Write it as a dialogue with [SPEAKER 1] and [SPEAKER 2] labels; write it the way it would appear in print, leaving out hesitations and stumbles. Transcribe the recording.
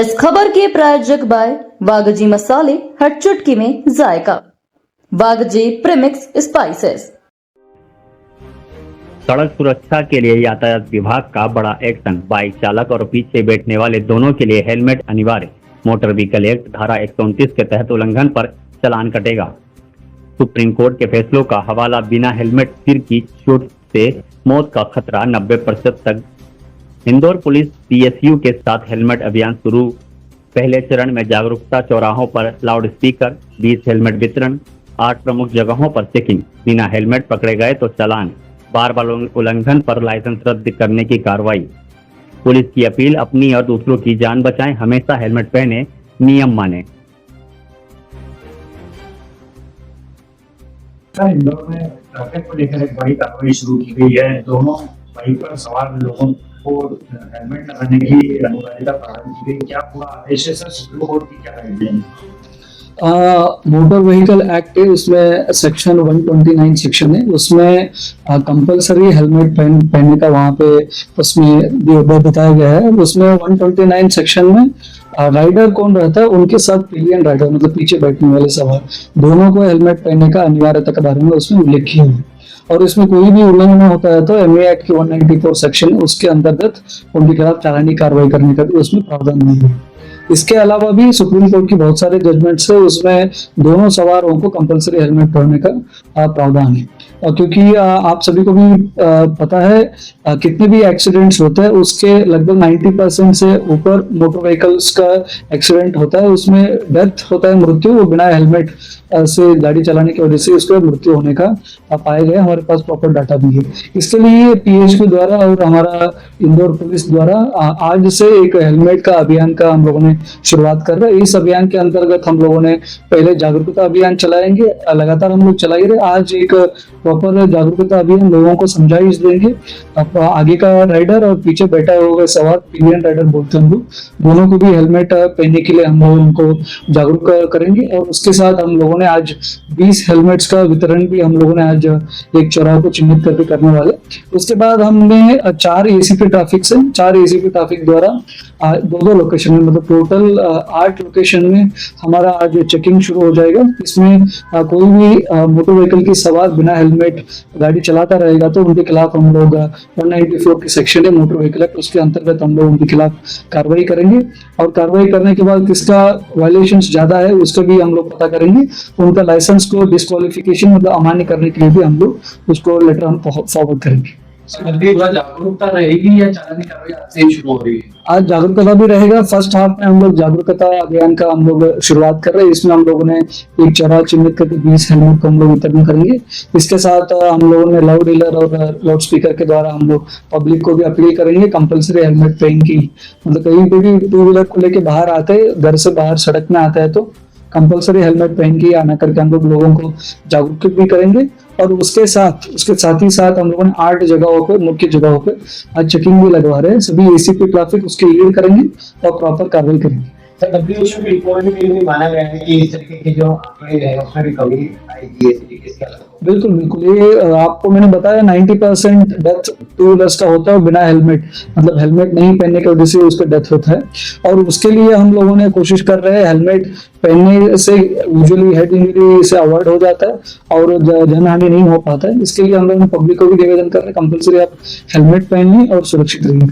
[SPEAKER 1] इस खबर के प्रायोजक बाय वागजी मसाले, हर चुटकी में जायका। वागजी प्रीमिक्स स्पाइसेस।
[SPEAKER 2] सड़क सुरक्षा के लिए यातायात विभाग का बड़ा एक्शन। बाइक चालक और पीछे बैठने वाले दोनों के लिए हेलमेट अनिवार्य। मोटर व्हीकल एक्ट धारा 129 के तहत उल्लंघन पर चालान कटेगा। सुप्रीम कोर्ट के फैसलों का हवाला। बिना हेलमेट सिर की चोट से मौत का खतरा 90% तक। इंदौर पुलिस पीएसयू के साथ हेलमेट अभियान शुरू। पहले चरण में जागरूकता, चौराहों पर लाउड स्पीकर, 20 हेलमेट वितरण, 8 प्रमुख जगहों पर चेकिंग। बिना हेलमेट पकड़े गए तो चालान। बार बार उल्लंघन पर लाइसेंस रद्द करने की कार्रवाई। पुलिस की अपील, अपनी और दूसरों की जान बचाएं, हमेशा हेलमेट पहने, नियम माने।
[SPEAKER 3] इंदौर में ट्रैफिक को लेकर एक बड़ी कार्रवाई शुरू की गई है। दोनों बाइक पर सवार लोगों को हेलमेट लगाने की अनिवार्यता प्रारंभ की गई। क्या पूरा आदेश है सर? सुप्रीम कोर्ट की क्या गाइडलाइन?
[SPEAKER 4] मोटर व्हीकल एक्ट है, उसमें सेक्शन 129 सेक्शन है, उसमें कंपलसरी हेलमेट पहनने का वहाँ पे उसमें बताया गया है। उसमें 129 सेक्शन में राइडर कौन रहता है, उनके साथ पिलियन राइडर मतलब पीछे बैठने वाले सवार दोनों को हेलमेट पहनने का अनिवार्यता के बारे में उसमें उल्लेख किया है। और इसमें कोई भी उल्लंघन होता है तो एमए एक्ट की 194 सेक्शन उसके अंतर्गत उनके खिलाफ चालानी कार्रवाई करने का भी उसमें प्रावधान नहीं है। इसके अलावा भी सुप्रीम कोर्ट की बहुत सारे जजमेंट्स है, उसमें दोनों सवारों को कंपलसरी हेलमेट पहनने का प्रावधान है। क्योंकि आप सभी को भी पता है कितने भी एक्सीडेंट्स होते हैं उसके लगभग 90% से ऊपर मोटर व्हीकल्स का एक्सीडेंट होता है, उसमें डेथ होता है, मृत्यु, वो बिना हेलमेट से गाड़ी चलाने की वजह से उसका मृत्यु होने का पाया गया। हमारे पास प्रॉपर डाटा भी है। इसके लिए पीएचक्यू द्वारा और हमारा इंदौर पुलिस द्वारा आज से एक हेलमेट का अभियान का हम लोगों ने शुरुआत कर रहे हैं। इस अभियान के अंतर्गत हम लोगों ने पहले जागरूकता अभियान चलाएंगे, लगातार हम लोग चला ही रहे। आज एक प्रॉपर जागरूकता अभियान लोगों को समझाइश देंगे। आगे का राइडर और पीछे बैठा हुआ सवार पिलियन राइडर बोलते हैं हम लोग, दोनों को भी हेलमेट पहनने के लिए हम लोग उनको जागरूक करेंगे। और उसके साथ हम लोगों ने आज 20 हेलमेट्स का वितरण भी हम लोगों ने आज एक चौराहे को चिन्हित करके करने वाले। उसके बाद हमने 4 एसीपी ट्रैफिक से 4 एसीपी ट्रैफिक द्वारा 2 लोकेशन में मतलब टोटल 8 लोकेशन में हमारा आज चेकिंग शुरू हो जाएगा। इसमें कोई भी मोटर व्हीकल की सवार बिना हेलमेट गाड़ी चलाता रहेगा तो उनके खिलाफ हम लोग 194 की सेक्शन है मोटर व्हीकल एक्ट, उसके अंतर्गत हम लोग उनके खिलाफ कार्रवाई करेंगे। और कार्रवाई करने के बाद किसका वायलेशन ज्यादा है उसका भी हम लोग पता करेंगे। उनका लाइसेंस को डिस्क्वालिफिकेशन मतलब अमान्य करने के लिए भी हम लोग उसको लेटर हम फॉरवर्ड करेंगे।
[SPEAKER 3] जागरूकता रहेगी या चालानी कार्रवाई आज से शुरू हो रही है?
[SPEAKER 4] आज जागरूकता भी रहेगा। फर्स्ट हाफ में हम लोग जागरूकता अभियान का हम लोग शुरुआत कर रहे हैं। इसमें हम लोगों ने एक चौराहा चिन्हित करके 20 हेलमेट को हम लोग वितरण करेंगे। इसके साथ हम लोगों ने लाउड डीलर और लाउड स्पीकर के द्वारा हम लोग पब्लिक को भी अपील करेंगे कंपलसरी हेलमेट पहन की। मतलब कहीं पे भी 2 व्हीलर को लेके बाहर आते हैं, घर से बाहर सड़क में आता है तो कंपलसरी हेलमेट पहन के आना करके हम लोग लोगों को जागरूक भी करेंगे। और उसके साथ ही साथ हम लोगों ने 8 जगहों पे, मुख्य जगहों पे आज चेकिंग भी लगवा रहे हैं। सभी एसीपी ट्रैफिक उसके लीड करेंगे और प्रॉपर कार्रवाई करेंगे।
[SPEAKER 3] WHO की रिपोर्ट में भी माना गया है कि इस तरीके की जो आंकड़े हैं उसमें रिकवरी आएगी इस तरीके से।
[SPEAKER 4] बिल्कुल बिल्कुल, ये आपको मैंने बताया 90% डेथ 2 व्हीलर्स का होता है बिना हेलमेट मतलब हेलमेट नहीं पहनने की वजह से उसका डेथ होता है। और उसके लिए हम लोगों ने कोशिश कर रहे हैं, हेलमेट पहनने से यूजुअली हेड इंजरी से अवॉइड हो जाता है और जनहानि नहीं हो पाता है। इसके लिए हम लोग पब्लिक को भी निवेदन कर रहे हैं कंपलसरी आप हेलमेट पहनिए और सुरक्षित रहिए।